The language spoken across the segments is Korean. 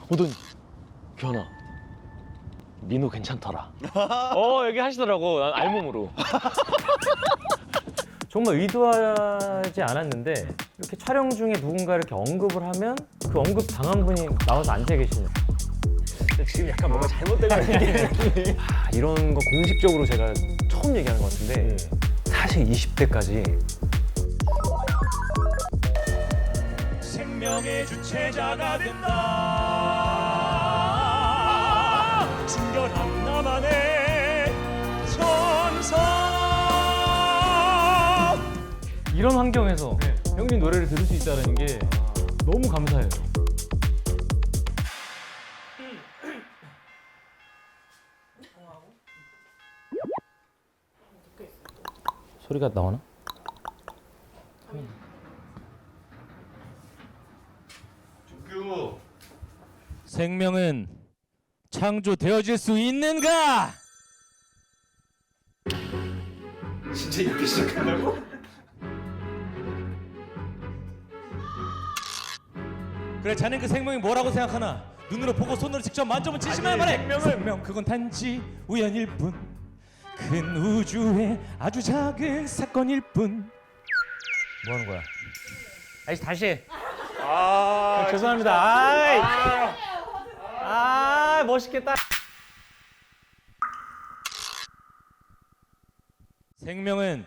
보더니 견아, 민호 괜찮더라. 얘기 하시더라고. 난 알몸으로. 정말 의도하지 않았는데 이렇게 촬영 중에 누군가 이렇게 언급을 하면 그 언급 당한 분이 나와서 앉아 계시는. 지금 약간 뭔가 잘못된 거 같은데. 이런 거 공식적으로 제가 처음 얘기하는 것 같은데 사실 20대까지 생명의 주체자가 된다. 순결한 나만의 천사. 이런 환경에서 형님 노래를 들을 수 있다는 게 너무 감사해요. 소리가 나오나? 생명은 창조되어질 수 있는가? 진짜 이렇게 시작한다고? 그래, 자넨 그 생명이 뭐라고 생각하나? 눈으로 보고 손으로 직접 만져본 진실만 말해. 생명 그건 단지 우연일 뿐, 큰 우주의 아주 작은 사건일 뿐. 뭐 하는 거야? 아이씨 다시. 아 죄송합니다. 아이 멋있겠다. 생명은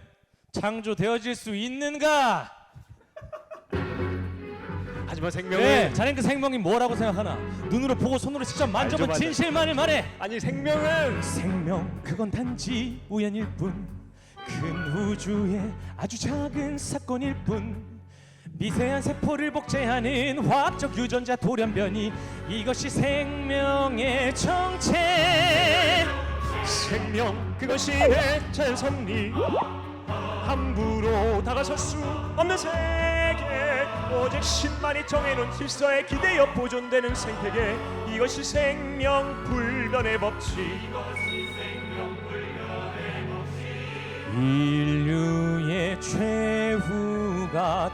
창조되어질 수 있는가? 하지만 생명은 그래, 자넨 그 생명이 뭐라고 생각하나? 눈으로 보고 손으로 직접 만져본 맞아. 진실만을 말해. 아니 생명은 생명 그건 단지 우연일 뿐, 큰 우주의 아주 작은 사건일 뿐, 미세한 세포를 복제하는 화학적 유전자 돌연변이, 이것이 생명의 정체. 생명 그것이 내 자연섭리 함부로 다가설 수 없는 세계, 오직 신만이 정해놓은 질서에 기대어 보존되는 생태계, 이것이 생명 불변의 법칙. 인류의 최후가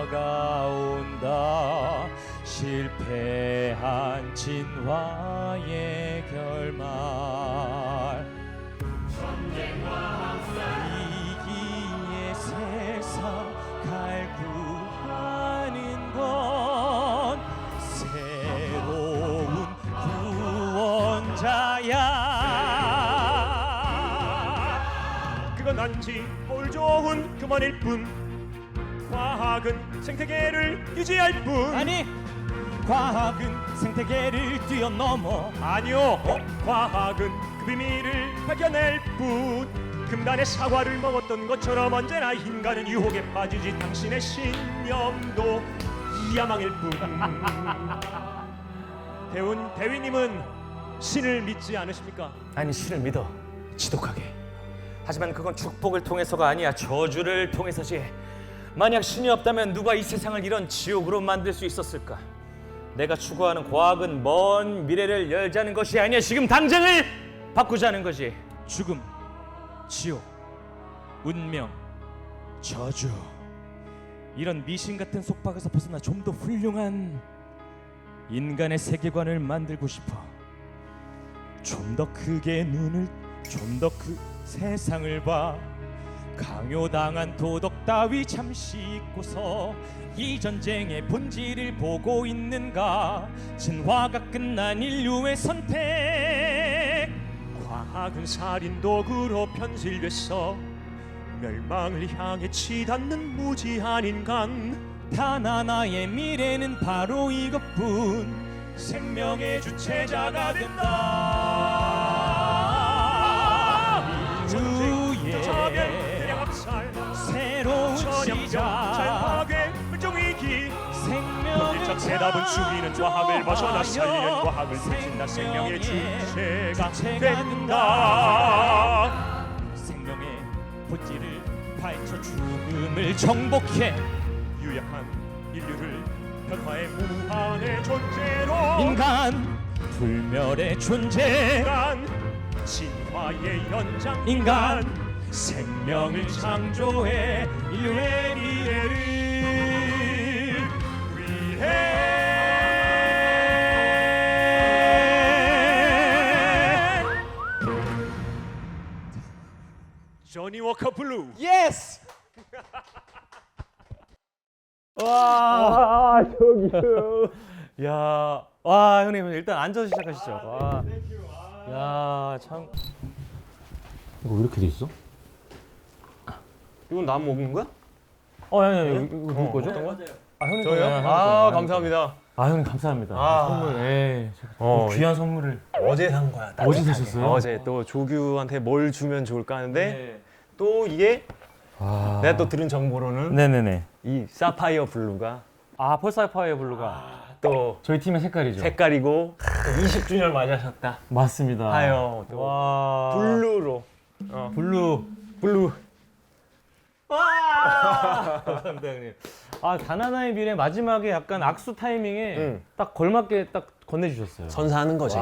다가온다. 실패한 진화의 결말. 위기의 세상 갈구하는 건 새로운 구원자야. 그건 단지 꼴 좋은 그만일 뿐, 과학은 생태계를 유지할 뿐. 아니, 과학은 생태계를 뛰어넘어. 아니요, 과학은 그 비밀을 발견할 뿐. 금단의 사과를 먹었던 것처럼 언제나 인간은 유혹에 빠지지, 당신의 신념도 이야망일 뿐. 대위님은 신을 믿지 않으십니까? 아니 신을 믿어. 지독하게. 하지만 그건 축복을 통해서가 아니야. 저주를 통해서지. 만약 신이 없다면 누가 이 세상을 이런 지옥으로 만들 수 있었을까? 내가 추구하는 과학은 먼 미래를 열자는 것이 아니야. 지금 당장을 바꾸자는 거지. 죽음, 지옥, 운명, 저주, 이런 미신 같은 속박에서 벗어나 좀 더 훌륭한 인간의 세계관을 만들고 싶어. 좀 더 크게 눈을, 좀 더 그 세상을 봐. 강요당한 도덕 따위 잠시 잊고서 이 전쟁의 본질을 보고 있는가? 진화가 끝난 인류의 선택. 과학은 살인 도구로 변질됐어. 멸망을 향해 치닫는 무지한 인간. 단 하나의 미래는 바로 이것뿐. 생명의 주체자가 된다. 인류의 새로운 시작. 자연과학의 물정위기. 생명을 본질적 대답은 죽이는 과학을 벗어나 살리는 과학을 펼친다. 생명의 주체가 된다. 생명의 본질을 파헤쳐 죽음을 정복해 유약한 인류를 변화의 무한의 존재로. 인간 불멸의 존재. 인간 진화의 연장. 인간 생명을 창조해 인류의 미래를 위해. 와, 저기요. 야, 와 형님 일단 앉아서 시작하시죠. 와, 야 참. 이거 왜 이렇게 돼 있어? 이건 나 먹는 거야? 아니 이거 누구 거죠? 아 형님 저요? 거예요. 아, 감사합니다. 아 형님 감사합니다. 아. 선물, 예. 어, 귀한 선물을 어제 산 거야. 어제 사셨어요? 어제 또 조규한테 뭘 주면 좋을까 하는데 네. 또 이게 아. 내가 또 들은 정보로는 네네네. 이 사파이어 블루가 아 펄사파이어 블루가 또 저희 팀의 색깔이죠. 색깔이고 20주년 맞으셨다 맞습니다. 하여 또 와. 블루로 블루. 블루 감사합니다 형님. 아 단하나의 미래 마지막에 약간 악수 타이밍에 응. 딱 걸맞게 딱 건네주셨어요. 선사하는 거지.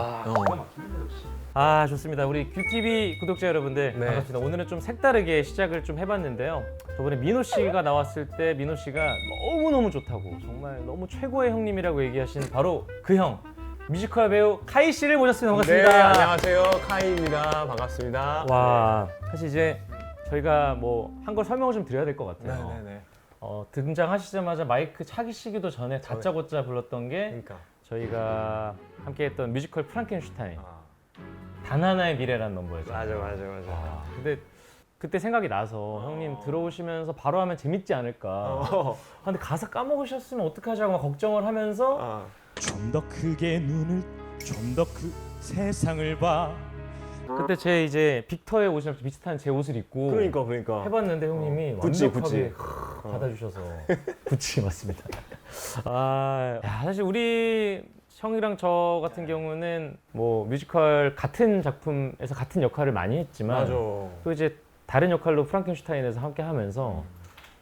아 좋습니다. 우리 큐티비 구독자 여러분들 네. 반갑습니다. 오늘은 좀 색다르게 시작을 좀 해봤는데요. 저번에 민호 씨가 나왔을 때 민호 씨가 너무너무 좋다고 정말 너무 최고의 형님이라고 얘기하신 바로 그 형 뮤지컬 배우 카이 씨를 모셨습니다. 네, 반갑습니다. 안녕하세요. 카이입니다. 반갑습니다. 와 사실 이제 저희가 뭐 한 걸 설명을 좀 드려야 될 것 같아요. 네네네. 등장하시자마자 마이크 차기시기도 전에 다짜고짜 불렀던 게 그러니까. 저희가 함께했던 뮤지컬 프랑켄슈타인 아, 단 하나의 미래라는 넘버였죠. 맞아. 근데 그때 생각이 나서 형님 들어오시면서 바로 하면 재밌지 않을까. 근데 가사 까먹으셨으면 어떡하지 하고 막 걱정을 하면서 좀 더 크게 눈을 좀 더 그 세상을 봐. 그때 제 이제 빅터에 오시면 비슷한 제 옷을 입고 그러니까. 해봤는데 형님이 구찌, 완벽하게 받아주셔서 구찌 맞습니다. 야, 사실 우리 형이랑 저 같은 경우는 뭐 뮤지컬 같은 작품에서 같은 역할을 많이 했지만 맞아. 또 이제 다른 역할로 프랑켄슈타인에서 함께 하면서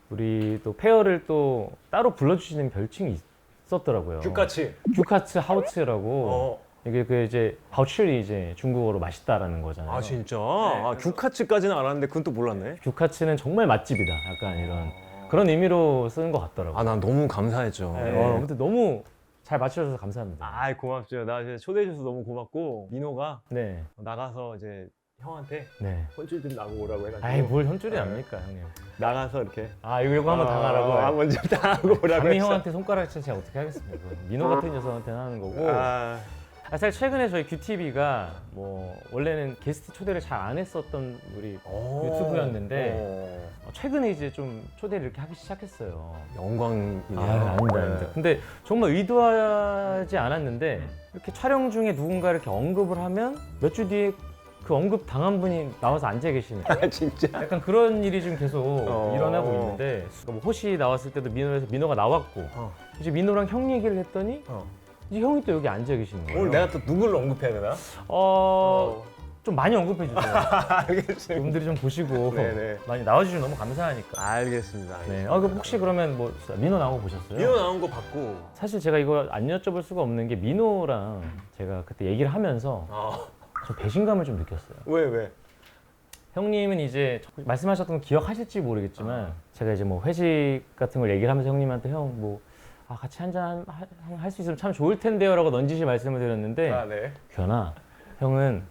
우리 또 페어를 또 따로 불러주시는 별칭이 있었더라고요. 규카츠 하우츠라고 이게 그 이제 바우치리 이제 중국어로 맛있다라는 거잖아요. 아 진짜? 아 규카츠까지는 알았는데 그건 또 몰랐네. 규카츠는 정말 맛집이다. 약간 이런 그런 의미로 쓰는 것 같더라고요. 아 난 너무 감사했죠. 근데 너무 잘 맞춰줘서 감사합니다. 아 고맙죠. 나 이제 초대해 줘서 너무 고맙고 민호가 네, 나가서 이제 형한테 네. 혼쭐 좀 나고 오라고 해가지고 아이 뭘 현줄이 납니까 형님? 나가서 이렇게 이거 한번 당하라고. 한번 좀 당하고 오라고 감히 했어. 형한테 손가락 치면 제가 어떻게 하겠습니까? 그건 민호 같은 녀석한테는 하는 거고. 아, 사실 최근에 저희 큐티비가 뭐 원래는 게스트 초대를 잘 안 했었던 우리 유튜브였는데 최근에 이제 좀 초대를 이렇게 하기 시작했어요. 영광이네요. 아닙니다. 근데 정말 의도하지 않았는데 이렇게 촬영 중에 누군가 이렇게 언급을 하면 몇 주 뒤에 그 언급 당한 분이 나와서 앉아 계시는 아 진짜. 약간 그런 일이 좀 계속 일어나고 어. 있는데 뭐 호시 나왔을 때도 민호가 나왔고 이제 민호랑 형 얘기를 했더니 이제 형이 또 여기 앉아 계시는 거예요. 오늘 내가 또 누구를 언급해야 되나? 좀 많이 언급해 주세요. 알겠습니다. 분들이 좀 보시고 네네. 많이 나와주시면 너무 감사하니까. 알겠습니다. 네. 혹시 그러면 뭐 민호 나온 거 보셨어요? 민호 나온 거 봤고. 사실 제가 이거 안 여쭤볼 수가 없는 게 민호랑 제가 그때 얘기를 하면서 좀 배신감을 좀 느꼈어요. 왜? 형님은 이제 말씀하셨던 거 기억하실지 모르겠지만 제가 이제 뭐 회식 같은 걸 얘기를 하면서 형님한테 형 뭐 같이 한잔 할 수 있으면 참 좋을 텐데요라고 넌지시 말씀을 드렸는데 네. 규현아 형은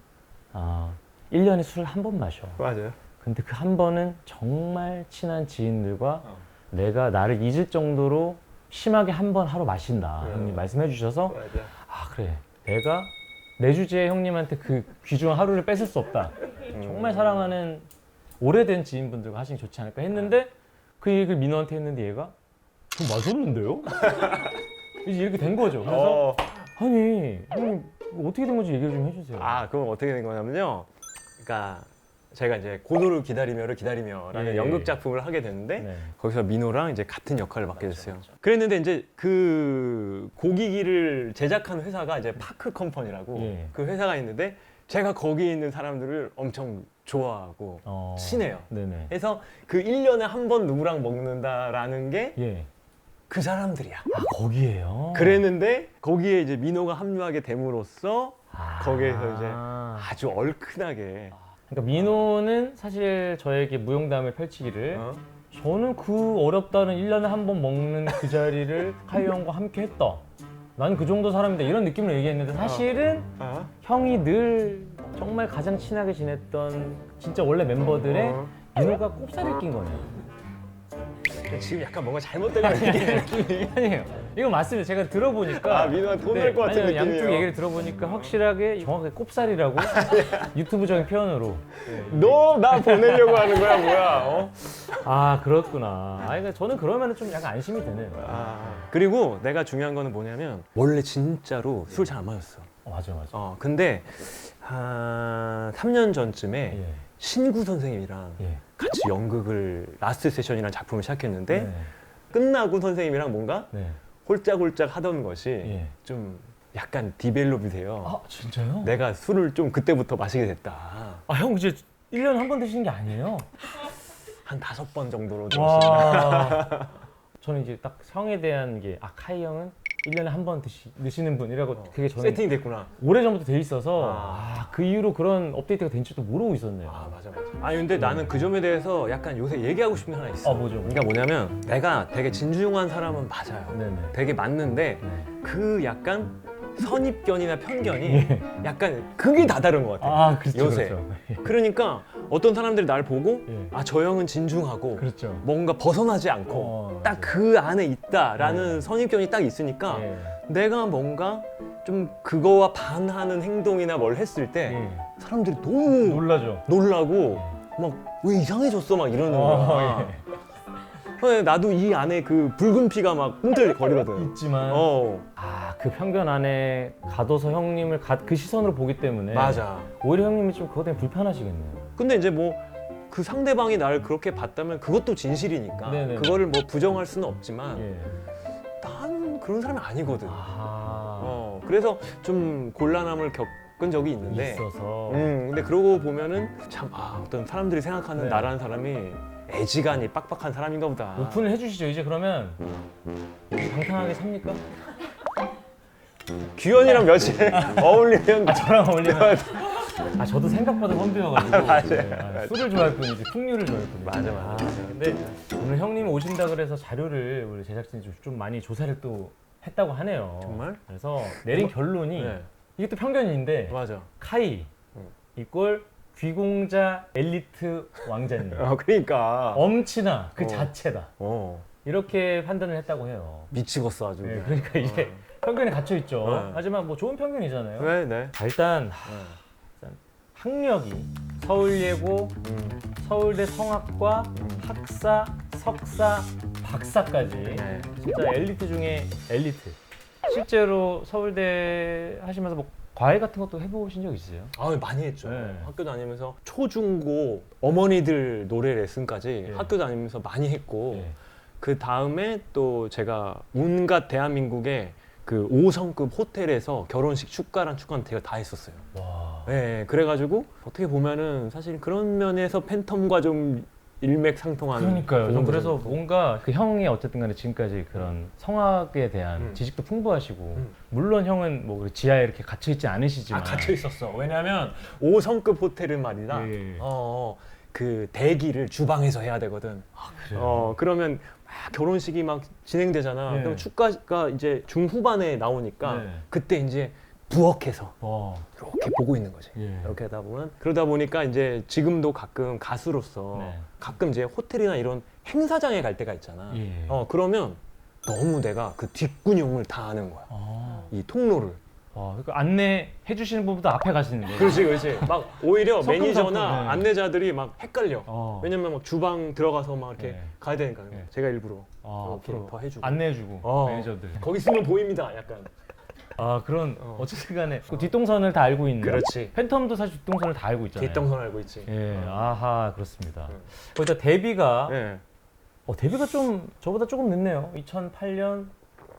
1년에 술을 한 번 마셔. 맞아요. 근데 그 한 번은 정말 친한 지인들과 내가 나를 잊을 정도로 심하게 한 번 하루 마신다. 형님 말씀해 주셔서 맞아. 그래 내가 내 주제에 형님한테 그 귀중한 하루를 뺏을 수 없다. 정말 사랑하는 오래된 지인분들과 하시는 게 좋지 않을까 했는데 그 얘기를 민호한테 했는데 얘가 좀 마셨는데요? 이제 이렇게 된 거죠. 그래서 아니 형님 어떻게 된 건지 얘기를 좀 해주세요. 그럼 어떻게 된 거냐면요. 그러니까 제가 이제 고도를 기다리며라는 예. 연극 작품을 하게 됐는데 네. 거기서 민호랑 이제 같은 역할을 맡게 됐어요. 그랬는데 이제 그 고기기를 제작한 회사가 이제 파크 컴퍼니라고 예. 그 회사가 있는데 제가 거기 있는 사람들을 엄청 좋아하고 친해요. 네네. 그래서 그 1년에 한 번 누구랑 먹는다라는 게 예. 그 사람들이야. 거기에요. 그랬는데 거기에 이제 민호가 합류하게 됨으로써 거기에서 이제 아주 얼큰하게 그러니까 민호는 사실 저에게 무용담을 펼치기를 저는 그 어렵다는 1년에 한 번 먹는 그 자리를 카이 형과 함께 했다. 난 그 정도 사람이다 이런 느낌으로 얘기했는데 사실은 형이 늘 정말 가장 친하게 지냈던 진짜 원래 멤버들의 민호가 꼽사리를 낀 거네요. 지금 약간 뭔가 잘못된 거 느끼는 아니에요. 이거 맞습니다. 제가 들어보니까. 아, 민호한테 혼날 것 같은 아니요, 양쪽 느낌이에요. 얘기를 들어보니까 확실하게 정확하게 꼽살이라고 유튜브적인 표현으로. 너나 보내려고 하는 거야 뭐야? 어? 아 그렇구나. 아 그러니까 저는 그러면 좀 약간 안심이 되네요. 그리고 내가 중요한 거는 뭐냐면 원래 진짜로 술 잘 안 마셨어. 맞아 맞아. 근데 한 3년 전쯤에 예. 신구 선생님이랑 예. 같이 연극을 라스트 세션이라는 작품을 시작했는데 네. 끝나고 선생님이랑 뭔가 네. 홀짝홀짝 하던 것이 예. 좀 약간 디벨롭이 돼요. 아 진짜요? 내가 술을 좀 그때부터 마시게 됐다. 아 형 이제 1년에 한 번 드시는 게 아니에요? 한 5번 정도로 좀 와. 저는 이제 딱 형에 대한 게 카이 형은 1년에 한 번 드시는 분이라고 그게 저는 세팅이 됐구나. 오래전부터 돼 있어서 그 이후로 그런 업데이트가 된지도 모르고 있었네요. 맞아. 아니 근데 나는 그 점에 대해서 약간 요새 얘기하고 싶은 게 하나 있어. 뭐죠? 그러니까 뭐냐면 내가 되게 진중한 사람은 맞아요. 네네. 되게 맞는데 네. 그 약간 선입견이나 편견이 약간 그게 다 다른 것 같아. 그렇죠. 요새. 그렇죠. 그러니까 어떤 사람들이 날 보고 예. 저 형은 진중하고 그렇죠. 뭔가 벗어나지 않고 딱 맞아요. 그 안에 있다라는 선입견이 딱 있으니까 예. 내가 뭔가 좀 그거와 반하는 행동이나 뭘 했을 때 예. 사람들이 너무 놀라죠. 놀라고 막 왜 이상해졌어 막 이러는 거야. 예. 나도 이 안에 그 붉은 피가 막 꿈틀거리거든. 있지만 그 편견 안에 가둬서 형님을 그 시선으로 보기 때문에 맞아. 오히려 형님이 좀 그것 때문에 불편하시겠네요. 근데 이제 뭐 그 상대방이 나를 그렇게 봤다면 그것도 진실이니까 네네네. 그거를 뭐 부정할 수는 없지만 예. 난 그런 사람이 아니거든. 아. 그래서 좀 곤란함을 겪은 적이 있는데 있어서. 근데 그러고 보면은 참 어떤 사람들이 생각하는 네. 나라는 사람이 애지간히 빡빡한 사람인가 보다. 오픈을 해주시죠. 이제 그러면 방탕하게 삽니까? 규현이랑 며칠 어울리면 저랑 어울리면. 저도 생각보다 선비여가지고 맞아요. 술을 좋아할 뿐이지 풍류를 좋아할 뿐이지. 맞아. 근데 오늘 형님 오신다 그래서 자료를 우리 제작진이 좀 많이 조사를 또 했다고 하네요. 정말? 그래서 내린 결론이 네. 이게 또 편견인데 맞아. 카이 이꼴 귀공자 엘리트 왕자님. 그러니까. 엄친아 그 자체다. 이렇게 판단을 했다고 해요. 미치겠어 아주. 네, 그러니까 이게 편견에 갇혀 있죠. 네. 하지만 뭐 좋은 편견이잖아요. 네. 일단 학력이 서울예고, 서울대 성악과, 학사, 석사, 박사까지 네. 진짜 엘리트 중에 엘리트. 실제로 서울대 하시면서 뭐 과외 같은 것도 해보신 적 있으세요? 많이 했죠. 네. 학교 다니면서 초중고 어머니들 노래 레슨까지 네. 학교 다니면서 많이 했고 네. 그 다음에 또 제가 온갖 대한민국의 그 5성급 호텔에서 결혼식 축가랑 축가는 제가 다 했었어요. 와. 네, 그래가지고 어떻게 보면은 사실 그런 면에서 팬텀과 좀 일맥상통하는. 그러니까요. 그런 전 그래서 거죠. 뭔가 그 형이 어쨌든 간에 지금까지 그런 성악에 대한 지식도 풍부하시고 물론 형은 뭐 지하에 이렇게 갇혀 있지 않으시지만 갇혀 있었어. 왜냐면 5성급 호텔은 말이다. 예. 그 대기를 주방에서 해야 되거든. 그래요? 그러면 막 결혼식이 막 진행되잖아. 네. 그럼 축가가 이제 중후반에 나오니까 네. 그때 이제 부엌에서 와. 이렇게 보고 있는 거지. 예. 이렇게 하다 보면 그러다 보니까 이제 지금도 가끔 가수로서 네. 가끔 이제 호텔이나 이런 행사장에 갈 때가 있잖아. 예. 그러면 너무 내가 그 뒷근육을 다 아는 거야. 이 통로를. 와, 그러니까 안내해 주시는 분보다 앞에 가시는 거예요. 그렇지. 막 오히려 성큼 매니저나 네. 안내자들이 막 헷갈려. 어. 왜냐면 막 주방 들어가서 막 이렇게 네. 가야 되니까. 네. 제가 일부러 이렇게 앞으로 더 해주고. 안내해주고 매니저들. 거기 있으면 보입니다. 약간. 그런 어쨌든 간에 그 뒷동선을 다 알고 있는. 그렇지. 팬텀도 사실 뒷동선을 다 알고 있잖아요. 뒷동선 알고 있지. 예, 아하 그렇습니다. 일단 데뷔가 네. 데뷔가 좀 저보다 조금 늦네요. 2008년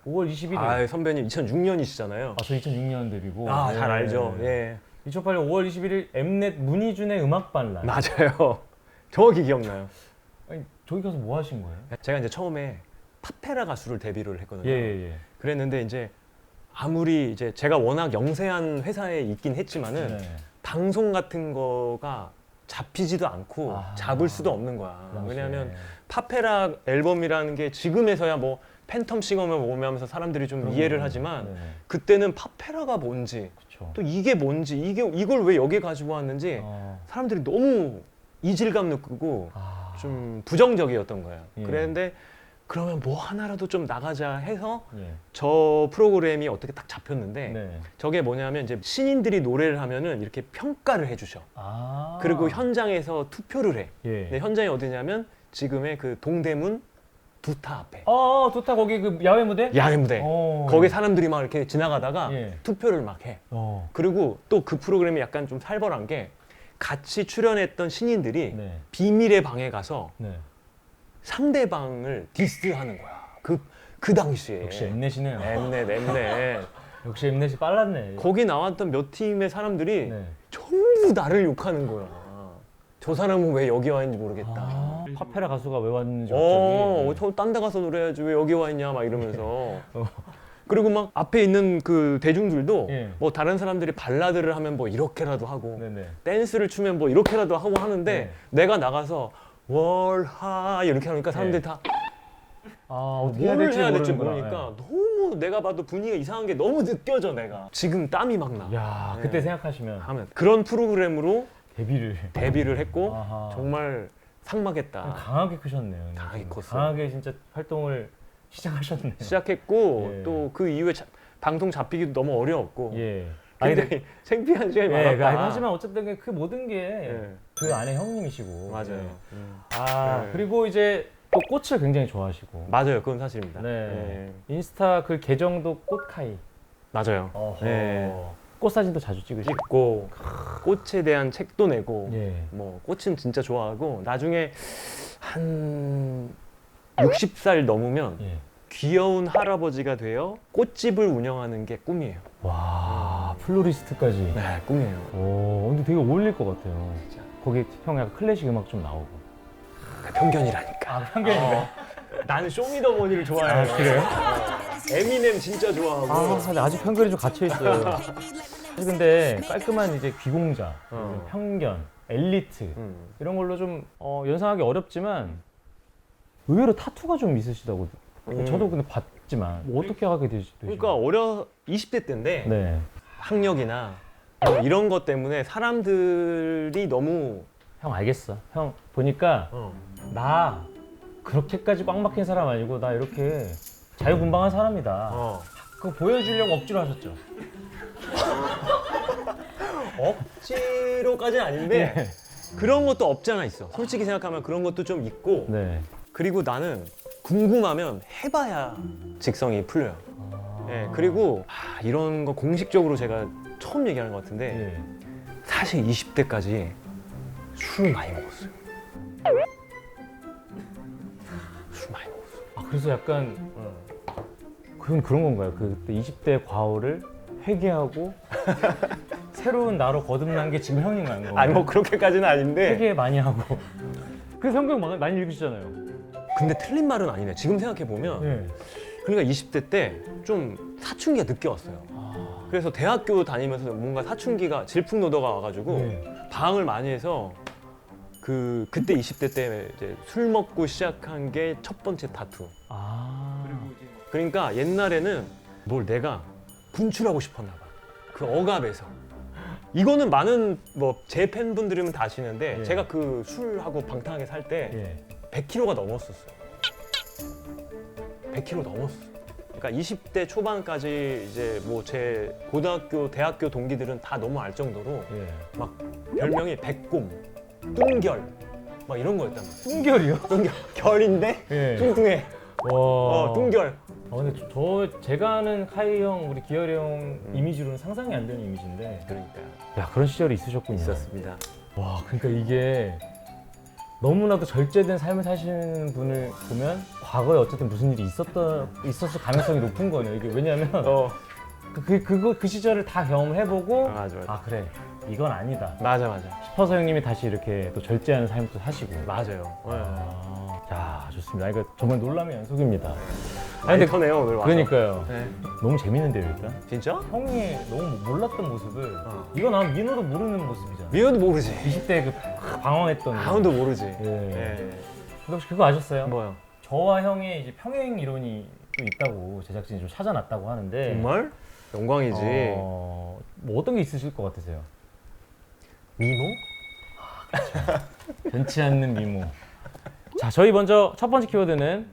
5월 21일. 선배님 2006년이시잖아요. 저 2006년 데뷔고. 잘 알죠. 예. 2008년 5월 21일 엠넷 문희준의 음악반란. 맞아요. 정확히 기억나요. 아니, 저기 가서 뭐 하신 거예요? 제가 이제 처음에 파페라 가수를 데뷔를 했거든요. 예. 그랬는데 이제 아무리 이제 제가 워낙 영세한 회사에 있긴 했지만은 네. 방송 같은 거가 잡히지도 않고 잡을 수도 없는 거야. 그 당시에. 왜냐하면 파페라 앨범이라는 게 지금에서야 뭐 팬텀 싱어을 오면서 사람들이 좀 이해를 하지만 네. 그때는 파페라가 뭔지 그쵸. 또 이게 뭔지 이걸 왜 여기에 가지고 왔는지 사람들이 너무 이질감 느끼고 좀 부정적이었던 거야. 예. 그랬는데 그러면 뭐 하나라도 좀 나가자 해서 예. 저 프로그램이 어떻게 딱 잡혔는데 네. 저게 뭐냐면 이제 신인들이 노래를 하면은 이렇게 평가를 해주셔. 아. 그리고 현장에서 투표를 해. 예. 근데 현장이 어디냐면 지금의 그 동대문 두타 앞에 좋다. 거기 그 야외 무대? 야외 무대. 어. 거기 사람들이 막 이렇게 지나가다가 예. 투표를 막 해. 어. 그리고 또 그 프로그램이 약간 좀 살벌한 게 같이 출연했던 신인들이 네. 비밀의 방에 가서 네. 상대방을 디스하는 거야. 그 당시에. 역시 엠넷이네요. 엠넷. 역시 엠넷이 빨랐네. 거기 나왔던 몇 팀의 사람들이 네. 전부 나를 욕하는 거야. 저 사람은 왜 여기 와 있는지 모르겠다. 카페라 가수가 왜 왔는지 갑자기. 저 딴 데 가서 노래해야지 왜 여기 와 있냐 막 이러면서. 그리고 막 앞에 있는 그 대중들도 예. 뭐 다른 사람들이 발라드를 하면 뭐 이렇게라도 하고 네네. 댄스를 추면 뭐 이렇게라도 하고 하는데 네. 내가 나가서 월하 이렇게 하니까 사람들이 네. 다 어떻게 뭘 해야 될지 모르는구나. 모르니까 너무 내가 봐도 분위기가 이상한 게 너무 느껴져 내가. 지금 땀이 막 나. 야, 네. 그때 생각하시면 하면 그런 프로그램으로 데뷔를 했고 아하. 정말 상막했다. 강하게 크셨네요. 강하게 컸어요. 강하게 진짜 활동을 시작하셨네요. 시작했고 예. 또 그 이후에 방송 잡히기도 너무 어려웠고 예. 굉장히 창피한 시간이 예, 많았다. 하지만 어쨌든 그 모든 게 그 예. 안에 형님이시고. 맞아요. 아, 예. 그리고 이제 또 꽃을 굉장히 좋아하시고. 맞아요. 그건 사실입니다. 네. 예. 인스타 그 계정도 꽃카이. 맞아요. 어허. 예. 꽃 사진도 자주 찍으시고. 찍고 꽃에 대한 책도 내고 예. 뭐 꽃은 진짜 좋아하고 나중에 한 60살 넘으면 예. 귀여운 할아버지가 되어 꽃집을 운영하는 게 꿈이에요. 와, 플로리스트까지. 네, 꿈이에요. 오, 근데 되게 어울릴 것 같아요. 거기 형 약간 클래식 음악 좀 나오고. 편견이라니까. 편견인가요? 나는 쇼미더머니를 좋아해요. 아, 그래요? 에미넴 진짜 좋아하고. 근데 아직 편견이 좀 갇혀 있어요. 사실 근데 깔끔한 이제 귀공자, 편견, 엘리트 이런 걸로 좀 연상하기 어렵지만 의외로 타투가 좀 있으시다고. 저도 근데 봤지만 뭐 어떻게 하게 되시죠? 그러니까 20대 때인데 네. 학력이나 뭐 이런 것 때문에 사람들이 너무 형 알겠어. 형 보니까 나 그렇게까지 꽉 막힌 사람 아니고 나 이렇게 자유분방한 사람이다. 그거 보여주려고 억지로 하셨죠? 억지로까지는 아닌데 그런 것도 없지 않아 있어. 솔직히 생각하면 그런 것도 좀 있고 네. 그리고 나는 궁금하면 해봐야 직성이 풀려요. 예, 그리고 이런 거 공식적으로 제가 처음 얘기하는 것 같은데 예. 사실 20대까지 술 많이 먹었어요. 술 많이 먹었어요. 그래서 약간 그건 그런 건가요? 그때 20대 과오를 회개하고 새로운 나로 거듭난 게 지금 형인가요? 아니 뭐 그렇게까지는 아닌데 회개 많이 하고. 그래서 성경 많이 읽으시잖아요. 근데 틀린 말은 아니네. 지금 생각해보면 네. 그러니까 20대 때 좀 사춘기가 늦게 왔어요. 그래서 대학교 다니면서 뭔가 사춘기가 질풍노도가 와가지고 네. 방황을 많이 해서 그때 20대 때 이제 술 먹고 시작한 게 첫 번째 타투. 그러니까 옛날에는 뭘 내가 분출하고 싶었나 봐. 그 억압에서. 이거는 많은 뭐 제 팬분들이면 다 아시는데 예. 제가 그 술하고 방탕하게 살 때 예. 100kg가 넘었었어요. 100kg 넘었어. 그러니까 20대 초반까지 이제 뭐 제 고등학교, 대학교 동기들은 다 너무 알 정도로 예. 막 별명이 백곰, 뚱결 막 이런 거였단 말이야. 뚱결이요? 뚱결. 결인데 예. 뚱뚱해. 와. 뚱결. 근데 제가 아는 카이 형, 우리 기열이 형 이미지로는 상상이 안 되는 이미지인데. 그러니까요. 야, 그런 시절이 있으셨군요. 있었습니다. 와, 그러니까 이게 너무나도 절제된 삶을 사시는 분을 보면 과거에 어쨌든 무슨 일이 있었을 가능성이 높은 거네요. 이게 왜냐하면 그 시절을 다 경험해보고 맞아. 그래 이건 아니다 맞아. 싶어서 형님이 다시 이렇게 또 절제하는 삶도 사시고. 맞아요. 야, 좋습니다. 이거 정말 놀람의 연속입니다. 아니 터네요 오늘 와서. 그러니까요. 네. 너무 재밌는데요, 일단. 진짜? 형이 너무 몰랐던 모습을 이거 난 민호도 모르는 모습이잖아. 미연도 모르지. 20대 그 방황했던. 아무도 모르지. 예. 예. 근데 혹시 그거 아셨어요? 뭐요? 저와 형의 이제 평행 이론이 또 있다고 제작진이 좀 찾아놨다고 하는데. 정말? 영광이지. 뭐 어떤 게 있으실 것 같으세요? 미모? 변치 않는 미모. 자, 저희 먼저 첫 번째 키워드는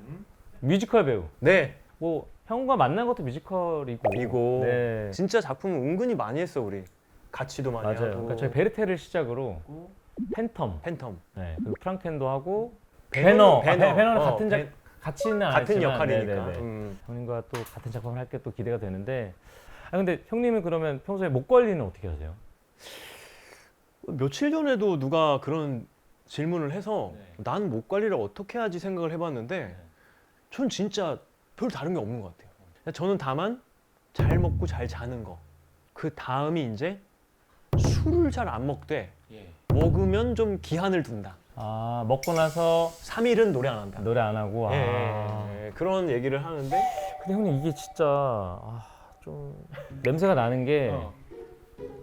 뮤지컬 배우. 네. 뭐 형과 만난 것도 뮤지컬이고. 이고 네. 진짜 작품을 은근히 많이 했어 우리. 같이도 많이 맞아요. 하고. 그러니까 저희 베르테를 시작으로 팬텀, 팬텀. 네, 그리고 프랑켄도 하고 배너. 배너는 어, 같은 같이는 안 같은 했지만, 역할이니까. 네네네. 형님과 또 같은 작품을 할 게 또 기대가 되는데. 아 근데 형님은 그러면 평소에 목 관리는 어떻게 하세요? 며칠 전에도 누가 그런 질문을 해서 난 목 관리를 어떻게 하지 생각을 해봤는데 전 진짜 별 다른 게 없는 것 같아요. 저는 다만 잘 먹고 잘 자는 거. 그 다음이 이제 술을 잘 안 먹되 먹으면 좀 기한을 둔다. 아 먹고 나서 3일은 노래 안 한다. 노래 안 하고. 아. 예, 그런 얘기를 하는데 근데 형님 이게 진짜 좀 냄새가 나는 게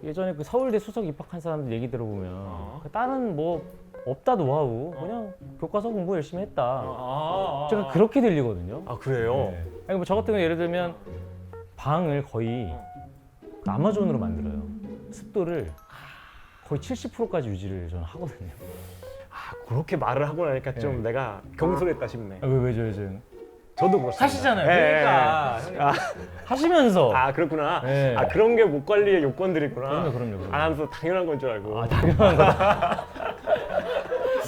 예전에 그 서울대 수석 입학한 사람들 얘기 들어보면 그 다른 뭐 없다 노하우 그냥 교과서 공부 열심히 했다. 제가 그렇게 들리거든요. 아 그래요? 네. 아니 뭐 저 같은 경우 예를 들면 방을 거의 그 아마존으로 만들어요. 습도를 거의 70%까지 유지를 저는 하거든요. 아 그렇게 말을 하고 나니까 좀 내가 경솔했다 싶네. 왜죠? 저도 그렇습니다. 하시잖아요. 예, 그러니까 형님 예. 하시면서. 아 그렇구나. 네. 아 그런 게 목 관리의 요건들이구나. 그럼요. 안 하면서 당연한 건 줄 알고. 아 당연한 거다.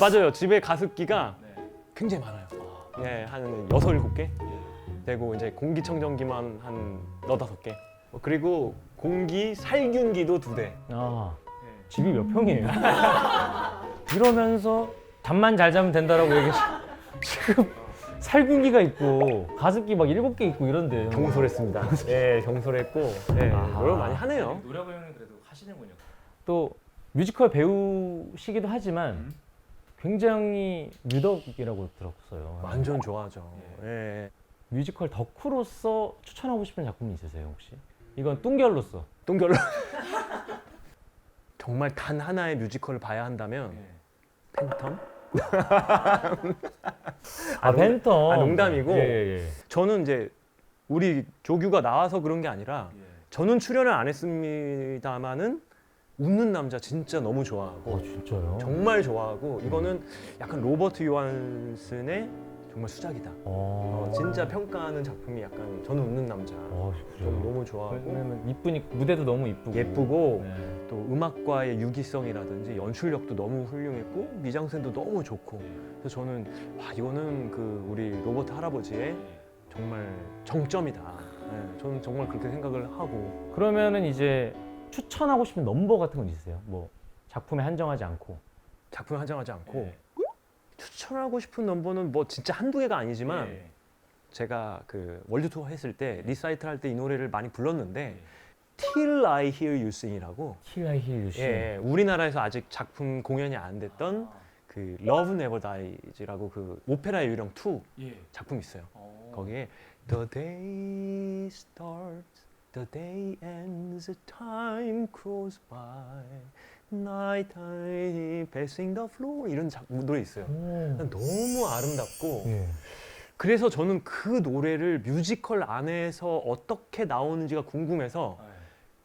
맞아요. 집에 가습기가 굉장히 많아요. 예, 한 6, 7개 되고 이제 공기청정기만 한 4, 5개. 그리고 공기 살균기도 2대. 집이 몇 평이에요? 이러면서 잠만 잘 자면 된다라고 얘기해. 지금 살균기가 있고 가습기 막 7개 있고 이런데. 경솔했습니다. 예, 경솔했고. 예, 노력 많이 하네요. 노력을 형님 그래도 하시는군요. 또 뮤지컬 배우시기도 하지만 굉장히 유덕이라고 들었어요. 완전 좋아하죠. 예. 뮤지컬 덕후로서 추천하고 싶은 작품이 있으세요 혹시? 이건 뚱결로서. 똥결로. 정말 단 하나의 뮤지컬을 봐야 한다면 팬텀? 팬텀. 농담이고. 예. 저는 이제 우리 조규가 나와서 그런 게 아니라 저는 출연을 안 했습니다마는 웃는 남자 진짜 너무 좋아하고 진짜요? 정말 좋아하고 이거는 약간 로버트 요한슨의 정말 수작이다. 진짜 평가하는 작품이 약간 저는 웃는 남자 좀 너무 좋아하고 왜냐면 이쁘니 무대도 너무 이쁘고 예쁘고 네. 또 음악과의 유기성이라든지 연출력도 너무 훌륭했고 미장센도 너무 좋고 그래서 저는 와 이거는 그 우리 로버트 할아버지의 정말 정점이다. 네, 저는 정말 그렇게 생각을 하고 그러면은 이제 추천하고 싶은 넘버 같은 건 있으세요? 뭐 작품에 한정하지 않고 작품에 한정하지 않고 추천하고 싶은 넘버는 뭐 진짜 한두 개가 아니지만 제가 그 월드 투어 했을 때 리사이틀 할 때 이 노래를 많이 불렀는데 Till I Hear You Sing이라고 Till I Hear You Sing. 예, 우리나라에서 아직 작품 공연이 안 됐던 그 Love Never Dies라고 그 오페라의 유령 2 작품이 있어요. 거기에 The day starts, the day ends, the time goes by, night time passing the floor 이런 노래 있어요. 너무 아름답고 그래서 저는 그 노래를 뮤지컬 안에서 어떻게 나오는지가 궁금해서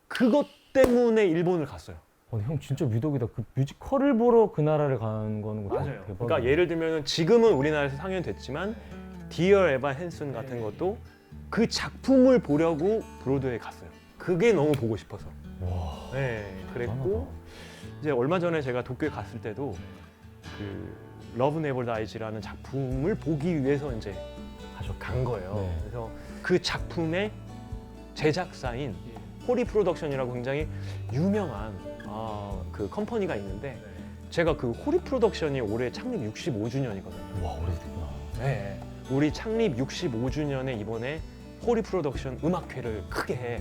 그것 때문에 일본을 갔어요. 형 진짜 미덕이다. 그 뮤지컬을 보러 그 나라를 가는 거는 대박이다. 그러니까 예를 들면 지금은 우리나라에서 상연됐지만 디어 에바 헨슨 같은 것도 그 작품을 보려고 브로드웨이에 갔어요. 그게 너무 보고 싶어서. 네, 그랬고 이제 얼마 전에 제가 도쿄에 갔을 때도 그 러브 네버 다이즈라는 작품을 보기 위해서 이제 간 거예요. 네. 그래서 그 작품의 제작사인 호리 프로덕션이라고 굉장히 유명한 그 컴퍼니가 있는데 제가 그 호리 프로덕션이 올해 창립 65주년이거든요. 와 오래됐구나. 네. 우리 창립 65주년에 이번에 호리 프로덕션 음악회를 크게 해.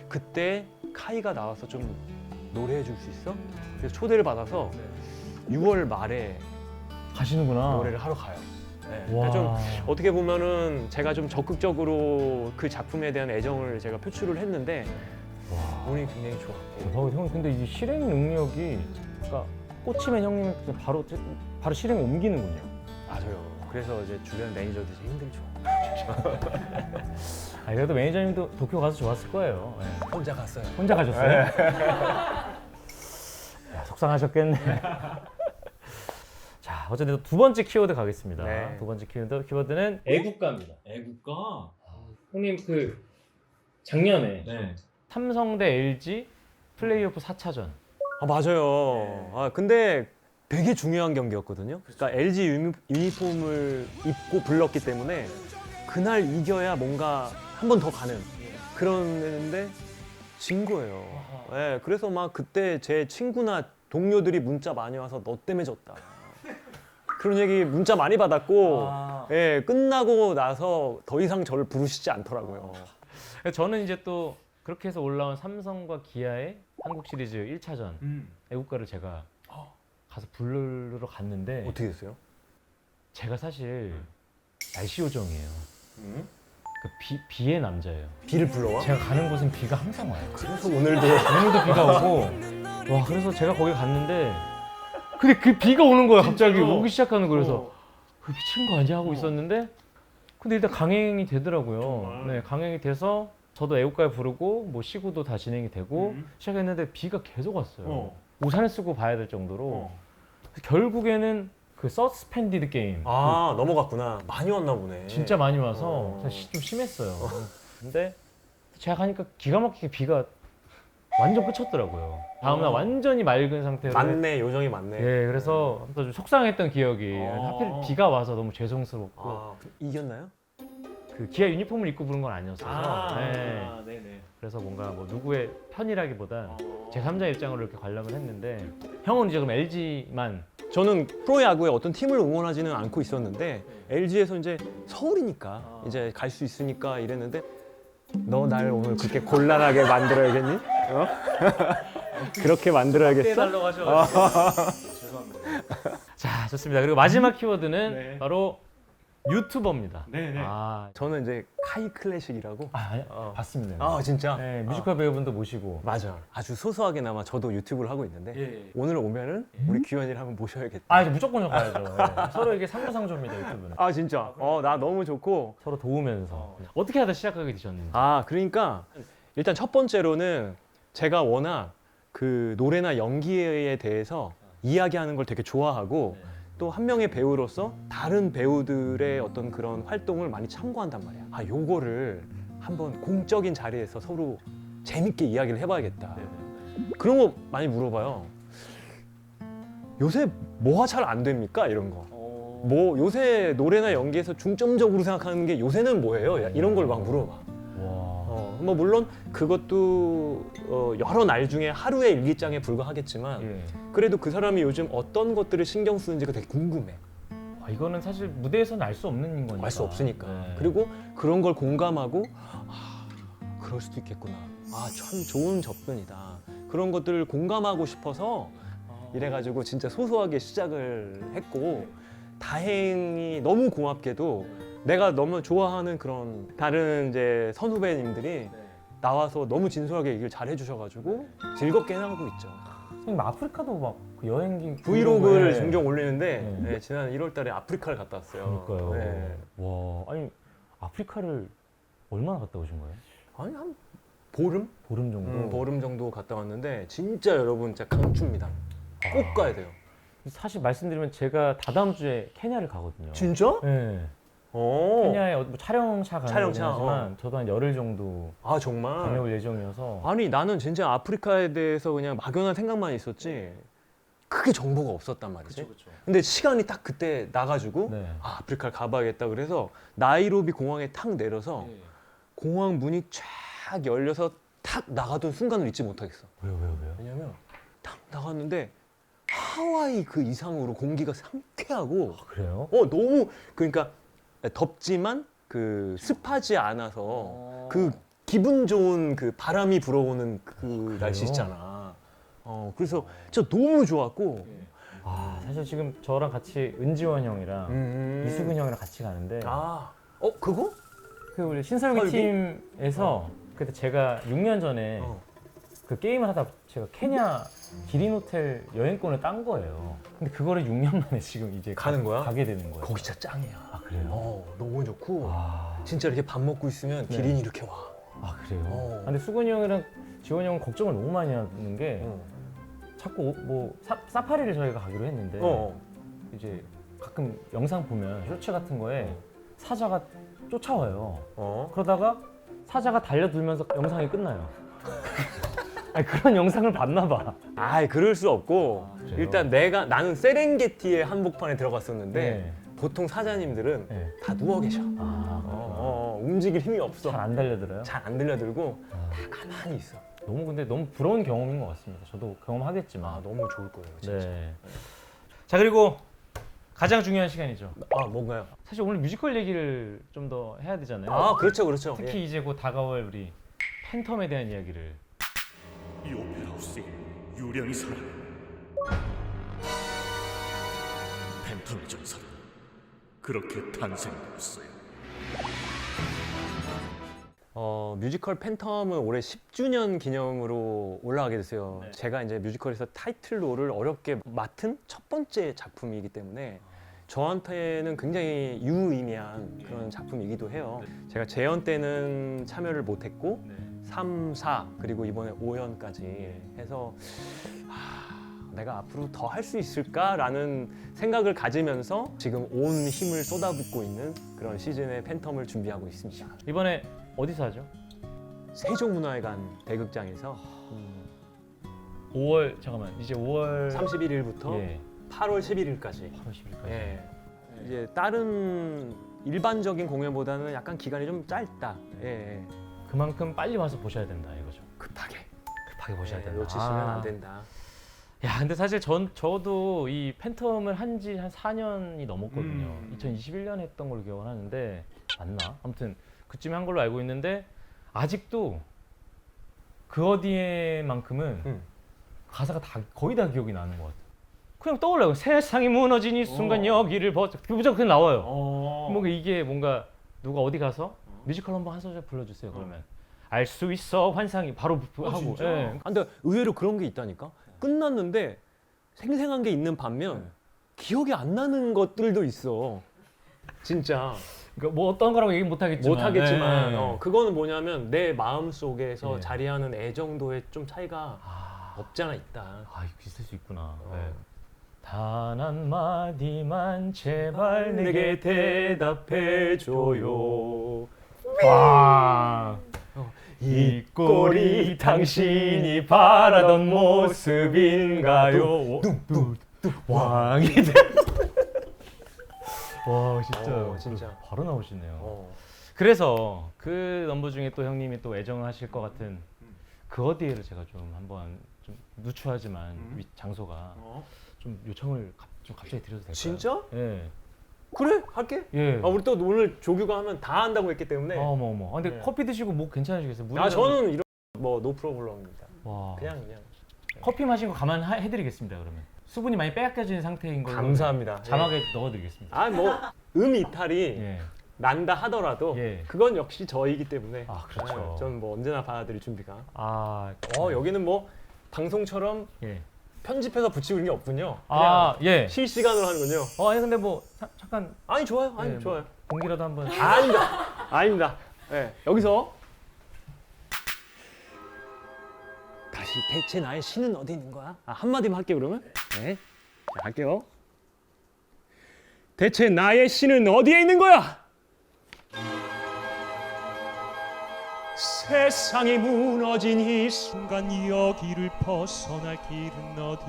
그때 카이가 나와서 좀 노래해 줄 수 있어? 그래서 초대를 받아서 6월 말에 가시는구나. 노래를 하러 가요. 네. 와. 그러니까 좀 어떻게 보면은 제가 좀 적극적으로 그 작품에 대한 애정을 제가 표출을 했는데 운이 굉장히 좋았고. 대박이다. 형 근데 이 실행 능력이 그러니까 꽂히면 형님은 그냥 바로 실행 옮기는군요. 맞아요. 그래서 이제 주변 매니저들이 힘들죠. 그래도 매니저님도 도쿄 가서 좋았을 거예요. 네. 혼자 갔어요. 혼자 가셨어요? 야, 속상하셨겠네. 자, 어쨌든 두 번째 키워드 가겠습니다. 네. 두 번째 키워드는 애국가입니다. 애국가. 형님 그 작년에 네. 삼성 대 LG 플레이오프 4차전. 아 맞아요. 아 근데 되게 중요한 경기였거든요. 그러니까 LG 유니폼을 입고 불렀기 때문에 그날 이겨야 뭔가 한 번 더 가는 그런데 진 거예요. 네, 그래서 막 그때 제 친구나 동료들이 문자 많이 와서 너 때문에 졌다. 그런 얘기 문자 많이 받았고, 예, 끝나고 나서 더 이상 저를 부르시지 않더라고요. 저는 이제 또 그렇게 해서 올라온 삼성과 기아의 한국 시리즈 1차전 애국가를 제가 가서 부르러 갔는데 어떻게 됐어요? 제가 사실 날씨 요정이에요. 그 비의 남자예요. 비를 불러와? 제가 가는 곳은 비가 항상 와요. 그래서 오늘도 오늘도 비가 오고 와 그래서 제가 거기 갔는데 근데 그 비가 오는 거예요. 갑자기 오기 시작하는 거예요. 그래서 미친 거 아니야 하고 있었는데 근데 일단 강행이 되더라고요. 네, 강행이 돼서 저도 애국가에 부르고 뭐 시구도 다 진행이 되고 시작했는데 비가 계속 왔어요. 우산을 쓰고 봐야 될 정도로 그래서 결국에는 그 서스펜디드 게임 아 넘어갔구나. 많이 왔나 보네. 진짜 많이 와서 좀 심했어요. 근데 제가 가니까 기가 막히게 비가 완전 그쳤더라고요. 다음날 완전히 맑은 상태로. 맞네, 요정이 맞네. 예, 그래서 좀 속상했던 기억이. 하필 비가 와서 너무 죄송스럽고. 아, 이겼나요? 그 기아 유니폼을 입고 부른 건 아니었어서. 네. 네네. 그래서 뭔가 뭐 누구의 편이라기보단 제3자 입장으로 이렇게 관람을 했는데 형은 이제 그럼 LG만. 저는 프로야구의 어떤 팀을 응원하지는 않고 있었는데 LG에서 이제 서울이니까 이제 갈 수 있으니까 이랬는데 너 날 오늘 그렇게 곤란하게 만들어야겠니? 어? 그렇게 만들어야겠어? 해달라고 하셔가지고. 죄송합니다. 자, 좋습니다. 그리고 마지막 키워드는 바로 유튜버입니다. 네네. 저는 이제 카이 클래식이라고. 아니, 봤습니다. 아 진짜? 네, 뮤지컬 배우분도 모시고. 맞아. 아주 소소하게나마 저도 유튜브를 하고 있는데 오늘 오면은 우리 규현이를 한번 모셔야겠다. 아, 이제 무조건 가야죠. 네. 서로 이게 상부상조입니다, 유튜브는. 아 진짜? 나 너무 좋고. 서로 도우면서. 어떻게 하다 시작하게 되셨는지. 아 그러니까 일단 첫 번째로는 제가 워낙 그 노래나 연기에 대해서 이야기하는 걸 되게 좋아하고 또 한 명의 배우로서 다른 배우들의 어떤 그런 활동을 많이 참고한단 말이야. 아 요거를 한번 공적인 자리에서 서로 재밌게 이야기를 해봐야겠다. 그런 거 많이 물어봐요. 요새 뭐가 잘 안 됩니까? 이런 거. 뭐 요새 노래나 연기에서 중점적으로 생각하는 게 요새는 뭐예요? 이런 걸 막 물어봐. 뭐 물론 그것도 여러 날 중에 하루의 일기장에 불과하겠지만 그래도 그 사람이 요즘 어떤 것들을 신경 쓰는지가 되게 궁금해. 이거는 사실 무대에서는 알 수 없는 거니까. 알 수 없으니까. 네. 그리고 그런 걸 공감하고 그럴 수도 있겠구나. 참 좋은 접근이다. 그런 것들을 공감하고 싶어서 이래가지고 진짜 소소하게 시작을 했고 다행히 너무 고맙게도 내가 너무 좋아하는 그런 다른 이제 선후배님들이 나와서 너무 진솔하게 얘기를 잘 해주셔가지고 즐겁게 해나가고 있죠. 선생님 아프리카도 막 그 여행기 브이로그를 종종 올리는데 지난 1월달에 아프리카를 갔다 왔어요. 그러니까요. 네. 와, 아니 아프리카를 얼마나 갔다 오신 거예요? 아니 한 보름? 보름 정도. 보름 정도 갔다 왔는데 진짜 여러분 진짜 강추입니다. 꼭 가야 돼요. 사실 말씀드리면 제가 다다음 주에 케냐를 가거든요. 진짜? 네. 어. 케냐에 뭐 촬영차 가는 촬영차, 거긴 하지만 저도 한 열흘 정도 아 정말? 다녀올 예정이어서. 아니 나는 진짜 아프리카에 대해서 그냥 막연한 생각만 있었지 크게 정보가 없었단 말이지. 근데 시간이 딱 그때 나가지고 네. 아프리카를 가봐야겠다 그래서 나이로비 공항에 탁 내려서 공항 문이 쫙 열려서 탁 나가던 순간을 잊지 못하겠어. 왜요? 왜냐면 탁 나갔는데 하와이 그 이상으로 공기가 상쾌하고 그래요? 너무 그러니까 덥지만 그 습하지 않아서 그 기분 좋은 그 바람이 불어오는 그 날씨 있잖아. 그래서 진짜 너무 좋았고. 사실 지금 저랑 같이 은지원 형이랑 이수근 형이랑 같이 가는데 그거? 그 우리 신설기 설기? 팀에서 그때 제가 6년 전에 그 게임을 하다 제가 케냐 기린 호텔 여행권을 딴 거예요. 근데 그거를 6년 만에 지금 이제 가는 거야? 가게 되는 거예요. 거기 진짜 짱이야. 그래요? 너무 좋고 진짜 이렇게 밥 먹고 있으면 기린이 이렇게 와. 그래요? 근데 수근이 형이랑 지원이 형은 걱정을 너무 많이 하는 게 자꾸 뭐 사파리를 저희가 가기로 했는데 이제 가끔 영상 보면 쇼츠 같은 거에 사자가 쫓아와요. 어? 그러다가 사자가 달려들면서 영상이 끝나요. 아니, 그런 영상을 봤나 봐. 아이 그럴 수 없고 그래요? 일단 나는 세렝게티의 한복판에 들어갔었는데 네. 보통 사자님들은 네. 다 누워 계셔. 움직일 힘이 없어. 잘 안 달려들어요? 잘 안 들려들고 다 가만히 있어. 근데 너무 부러운 경험인 것 같습니다. 저도 경험하겠지만. 아 너무 좋을 거예요, 진짜. 네. 자, 그리고 가장 중요한 시간이죠. 아 뭔가요? 사실 오늘 뮤지컬 얘기를 좀 더 해야 되잖아요. 아 그렇죠, 그렇죠. 특히 예. 이제 곧 다가올 우리 팬텀에 대한 이야기를. 이 오페라 하우스에 유령이 살아. 팬텀의 전설은 그렇게 탄생되었어요. 뮤지컬 팬텀은 올해 10주년 기념으로 올라가게 됐어요. 네. 제가 이제 뮤지컬에서 타이틀로를 어렵게 맡은 첫 번째 작품이기 때문에 저한테는 굉장히 유의미한 그런 작품이기도 해요. 제가 재연 때는 참여를 못했고 3, 4 그리고 이번에 5연까지 해서 내가 앞으로 더 할 수 있을까라는 생각을 가지면서 지금 온 힘을 쏟아붓고 있는 그런 시즌의 팬텀을 준비하고 있습니다. 이번에 어디서 하죠? 세종문화회관 대극장에서 5월 잠깐만 이제 5월 31일부터 예, 8월 11일까지. 8월 10일까지. 예. 이제 다른 일반적인 공연보다는 약간 기간이 좀 짧다. 예. 그만큼 빨리 와서 보셔야 된다 이거죠. 급하게. 급하게 보셔야 예, 된다. 놓치시면 안 된다. 야, 근데 사실 저도 이 팬텀을 한 지 한 4년이 넘었거든요. 2021년에 했던 걸로 기억을 하는데 맞나? 아무튼 그쯤에 한 걸로 알고 있는데 아직도 그 어디에만큼은 가사가 다 거의 다 기억이 나는 것 같아요. 그냥 떠올라요. 세상이 무너진 이 순간 여기를 무조건 그냥 나와요. 뭔가 이게 뭔가 누가 어디 가서 뮤지컬 한번 한 소절 불러주세요. 그러면 알 수 있어 환상이 바로 하고. 예. 근데 의외로 그런 게 있다니까. 끝났는데 생생한 게 있는 반면 기억이 안 나는 것들도 있어. 진짜 그러니까 뭐 어떤 거라고 얘기 못 하겠지만. 예. 그거는 뭐냐면 내 마음 속에서 예. 자리하는 애정도에 좀 차이가 없잖아 있다. 아, 이거 있을 수 있구나. 단 한마디만 제발 내게 대답해줘요. 와. 이 꼴이 당신이 바라던 모습인가요? 왕이 돼. 와, 진짜. 바로 나오시네요. 어. 그래서 그 넘버 중에 또 형님이 또 애정하실 것 같은 그 어디에를 제가 좀 한번 좀 누추하지만 장소가 좀 요청을 좀 갑자기 드려도 될까요? 진짜? 예. 그래 할게. 예. 우리 또 오늘 조규가 하면 다 한다고 했기 때문에. 어머. 근데 네. 커피 드시고 목 괜찮으시겠어요? 저는 이런 노 프로블럼입니다. 와. 그냥. 커피 마신 거 감안해드리겠습니다. 그러면 수분이 많이 빼앗겨진 상태인 걸로 감사합니다. 자막에 넣어드리겠습니다. 이탈이 예. 난다 하더라도 예. 그건 역시 저이기 때문에. 아, 그렇죠. 저는 뭐 언제나 받아들일 준비가. 아, 여기는 뭐 방송처럼 예. 편집해서 붙이고 이런 게 없군요. 아, 예. 실시간으로 하는군요. 아니 근데 뭐 잠깐 아니 좋아요. 아니 예, 좋아요. 공기라도 한번. 아닙니다. 네, 여기서 다시 대체 나의 신은 어디 있는 거야? 한마디만 할게요 그러면. 네, 자, 할게요. 대체 나의 신은 어디에 있는 거야? 세상이 무너진 이 순간 여기를 벗어날 길은 어디?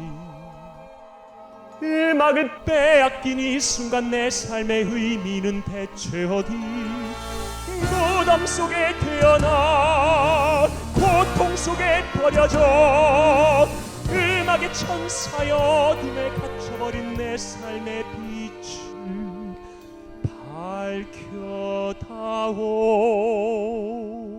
음악을 빼앗긴 이 순간 내 삶의 의미는 대체 어디? 무덤 속에 태어나 고통 속에 버려져 음악의 천사여 어둠에 갇혀버린 내 삶의 빛을 밝혀다오.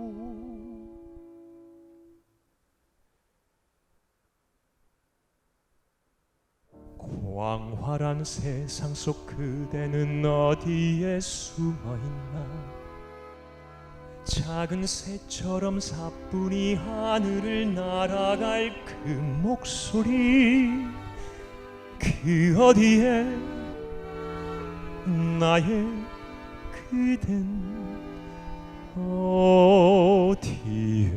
광활한 세상 속 그대는 어디에 숨어있나? 작은 새처럼 사뿐히 하늘을 날아갈 그 목소리, 그 어디에 나의 그댄 어디에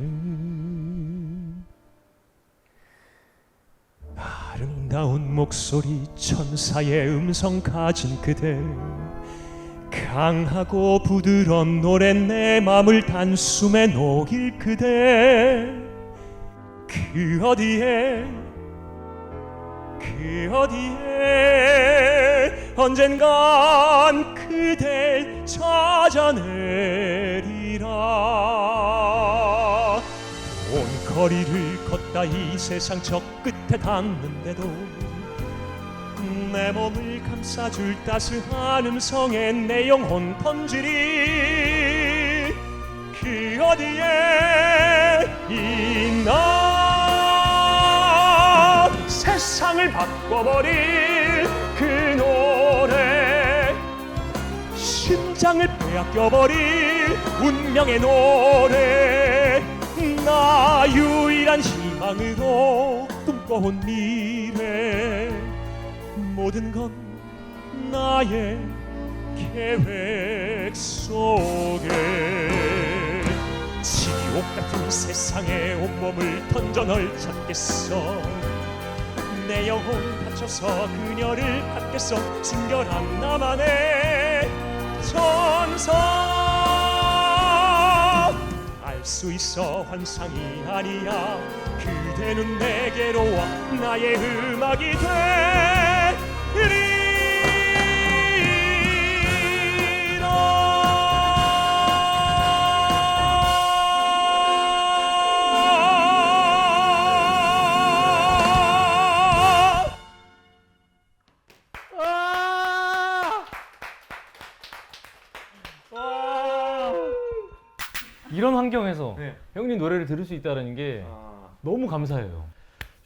아름다운 아름다운 목소리 천사의 음성 가진 그대 강하고 부드러운 노래 내 맘을 단숨에 녹일 그대 그 어디에 언젠간 그댈 찾아내리라 온 거리를 걷다 이 세상 저 끝에 닿는데도 내 몸을 감싸줄 따스한 음성에 내 영혼 던지리 그 어디에 있나 세상을 바꿔버릴 그 노래 심장을 빼앗겨버릴 운명의 노래 나 유일한 희망으로 꿈꿔온 미래 모든 건 나의 계획 속에 지옥 같은 세상에 온몸을 던져 널 찾겠어 내 영혼 바쳐서 그녀를 갖겠어 순결한 나만의 천사 알 수 있어 환상이 아니야 그대는 내게로 와 나의 음악이 이런 환경에서 네. 형님 노래를 들을 수 있다는 게 너무 감사해요.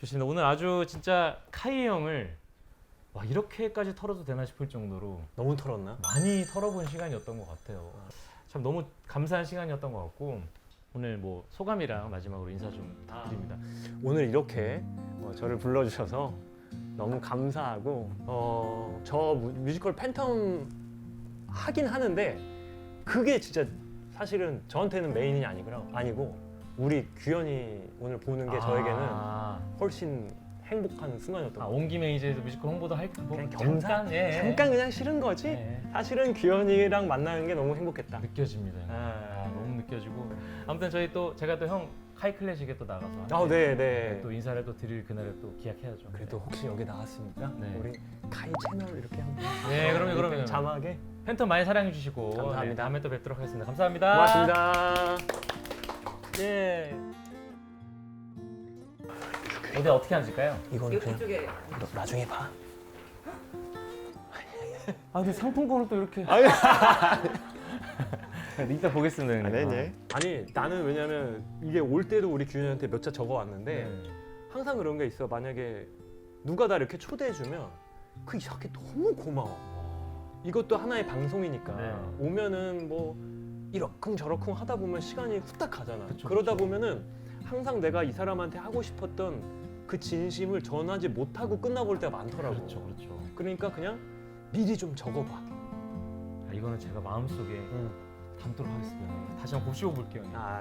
좋습니다. 오늘 아주 진짜 카이 형을 와 이렇게까지 털어도 되나 싶을 정도로 너무 털었나? 많이 털어본 시간이었던 것 같아요. 참 너무 감사한 시간이었던 것 같고 오늘 뭐 소감이랑 마지막으로 인사 좀 부탁드립니다. 오늘 이렇게 저를 불러주셔서 너무 감사하고 저 뮤지컬 팬텀 하긴 하는데 그게 진짜 사실은 저한테는 메인이 아니고 우리 규현이 오늘 보는 게 저에게는 훨씬 행복한 순간이었던 것 같아요. 온 김에 이제 뮤지컬 홍보도 할 뭐 그냥 겸사? 잠깐 그냥 싫은 거지? 예. 사실은 규현이랑 만나는 게 너무 행복했다. 느껴집니다. 너무 느껴지고 아무튼 제가 또 형 카이 클래식에 또 나가서 네. 또 인사를 또 드릴 그날을 또 기약해야죠. 그래도 혹시 여기 나왔으니까 네. 우리 카이 채널 이렇게 한번 네, 그럼요. 자막에 팬텀 많이 사랑해 주시고 감사합니다. 네, 다음에 또 뵙도록 하겠습니다. 감사합니다. 고맙습니다. 예. 어떻게 앉을까요? 이거는 그냥 너 나중에 봐. 근데 상품권을 또 이렇게. 이따 보겠습니다. 형님. 아니 나는 왜냐면 이게 올 때도 우리 규현이한테 몇 자 적어 왔는데 네. 항상 그런 게 있어. 만약에 누가 나 이렇게 초대해 주면 그 이상하게 너무 고마워. 이것도 하나의 방송이니까 네. 오면은 뭐 이러쿵저러쿵 하다 보면 시간이 후딱 가잖아. 그쵸, 그러다 그쵸. 보면은 항상 내가 이 사람한테 하고 싶었던 그 진심을 전하지 못하고 끝나볼 때가 많더라고. 그렇죠. 그러니까 그냥 미리 좀 적어봐. 이거는 제가 마음속에 담도록 하겠습니다. 다시 한번 곱씹어 볼게요. 아,